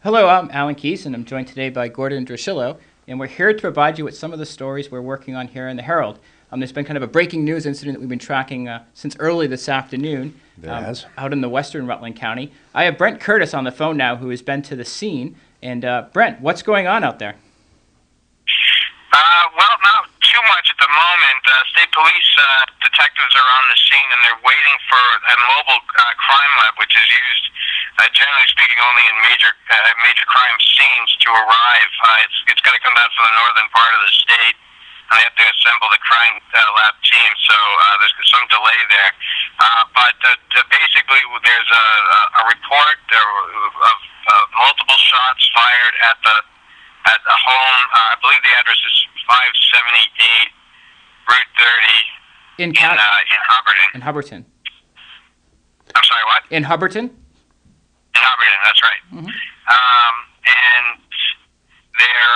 Hello, I'm Alan Keays, and I'm joined today by Gordon Dritschilo, and we're here to provide you with some of the stories we're working on here in the Herald. There's been kind of a breaking news incident that we've been tracking since early this afternoon out in the western Rutland County. I have Brent Curtis on the phone now, who has been to the scene. And Brent, what's going on out there? Well, not too much at the moment. State police detectives are on the scene, and they're waiting for a mobile crime lab, which is used, generally speaking, only in major crime scenes to arrive. It's got to come down from the northern part of the state, and they have to assemble the crime lab team, so there's some delay there. But basically, there's a report of multiple shots fired at the home. I believe the address is 578 Route 30 in Hubbardton. In Hubbardton. I'm sorry, what? In Hubbardton? In Hubbardton, that's right. Mm-hmm. And their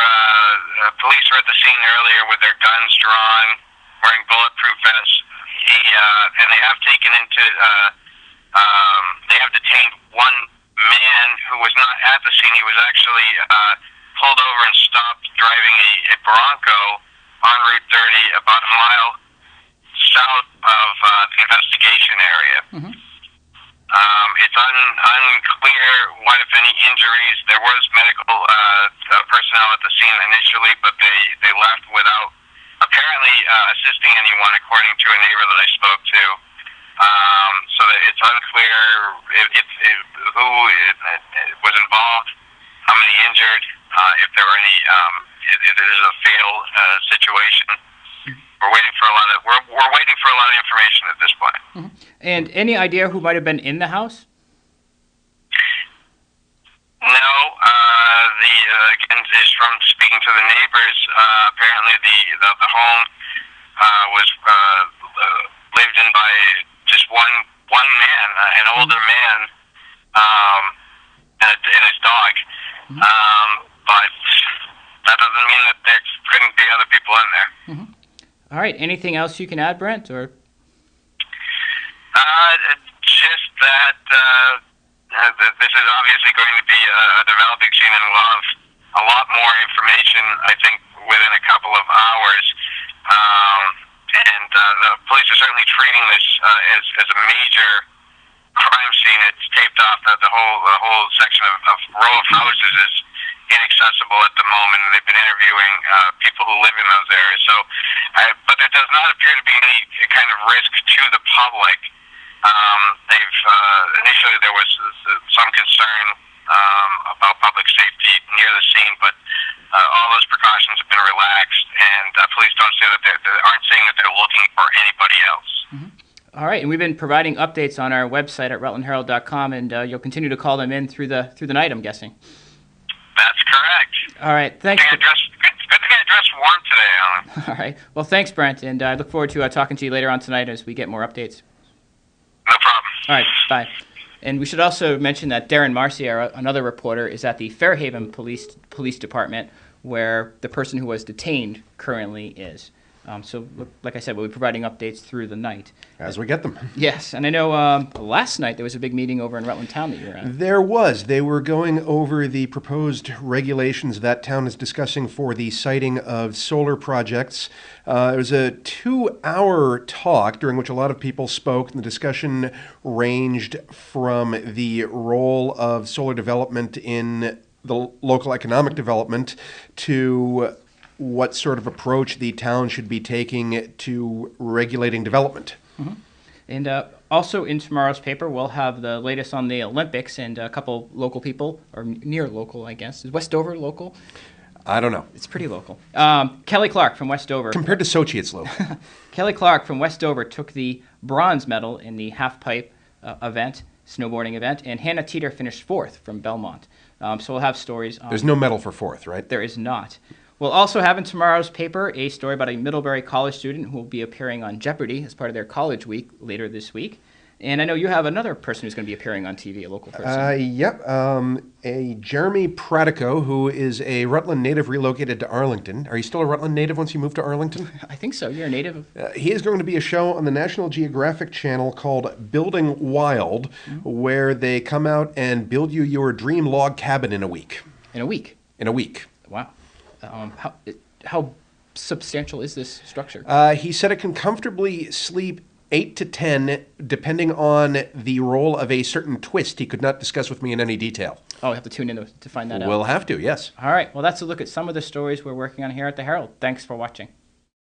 police were at the scene earlier with their guns drawn, wearing bulletproof vests. And they have taken they have detained one man who was not at the scene. He was actually pulled over and stopped driving a Bronco on Route 30 about a mile south of the investigation area. Mm-hmm. It's unclear what, if any, injuries. There was medical personnel at the scene initially, but they left without apparently assisting anyone, according to a neighbor that I spoke to. So that it's unclear who was involved, how many injured, if there were any, if it is a fatal situation. We're waiting for a lot of information at this point. Mm-hmm. And any idea who might have been in the house? No. Again, is from speaking to the neighbors. Apparently, the home was lived in by just one man, an older man, and his dog. Mm-hmm. But that doesn't mean that there couldn't be other people in there. Mm-hmm. All right. Anything else you can add, Brent? Or just that this is obviously going to be a developing scene, and we'll have a lot more information, I think, within a couple of hours. And the police are certainly treating this as a major crime scene. It's taped off. The whole section of row of houses is inaccessible at the moment, and they've been interviewing people who live in those areas. So, but there does not appear to be any kind of risk to the public. Initially there was some concern about public safety near the scene, but all those precautions have been relaxed, and police aren't saying that they're looking for anybody else. Mm-hmm. All right, and we've been providing updates on our website at rutlandherald.com, and you'll continue to call them in through the night, I'm guessing. That's correct. All right, thanks. Good to get dressed warm today, Alan. All right. Well, thanks, Brent, and I look forward to talking to you later on tonight as we get more updates. No problem. All right, bye. And we should also mention that Darren Marcier, another reporter, is at the Fairhaven Police Department, where the person who was detained currently is. So, like I said, we'll be providing updates through the night. As we get them. Yes, and I know last night there was a big meeting over in Rutland Town that you were at. There was. They were going over the proposed regulations that town is discussing for the siting of solar projects. It was a 2-hour talk during which a lot of people spoke, and the discussion ranged from the role of solar development in the local economic development to what sort of approach the town should be taking to regulating development. Mm-hmm. And also in tomorrow's paper, we'll have the latest on the Olympics, and a couple local people, or near local, I guess. Is West Dover local? I don't know. It's pretty local. Kelly Clark from West Dover. Compared to Sochi, it's local. Kelly Clark from West Dover took the bronze medal in the half-pipe snowboarding event, and Hannah Teeter finished 4th from Belmont. So we'll have stories on... There's no medal for 4th, right? There is not. We'll also have in tomorrow's paper a story about a Middlebury College student who will be appearing on Jeopardy as part of their college week later this week. And I know you have another person who's going to be appearing on TV, a local person. Yep. A Jeremy Pratico, who is a Rutland native relocated to Arlington. Are you still a Rutland native once you moved to Arlington? I think so. You're a native. He is going to be a show on the National Geographic Channel called Building Wild, where they come out and build you your dream log cabin in a week. In a week? In a week. Wow. How substantial is this structure? He said it can comfortably sleep 8 to 10, depending on the role of a certain twist he could not discuss with me in any detail. Oh, we have to tune in to find that out. We'll have to, yes. All right. Well, that's a look at some of the stories we're working on here at the Herald. Thanks for watching.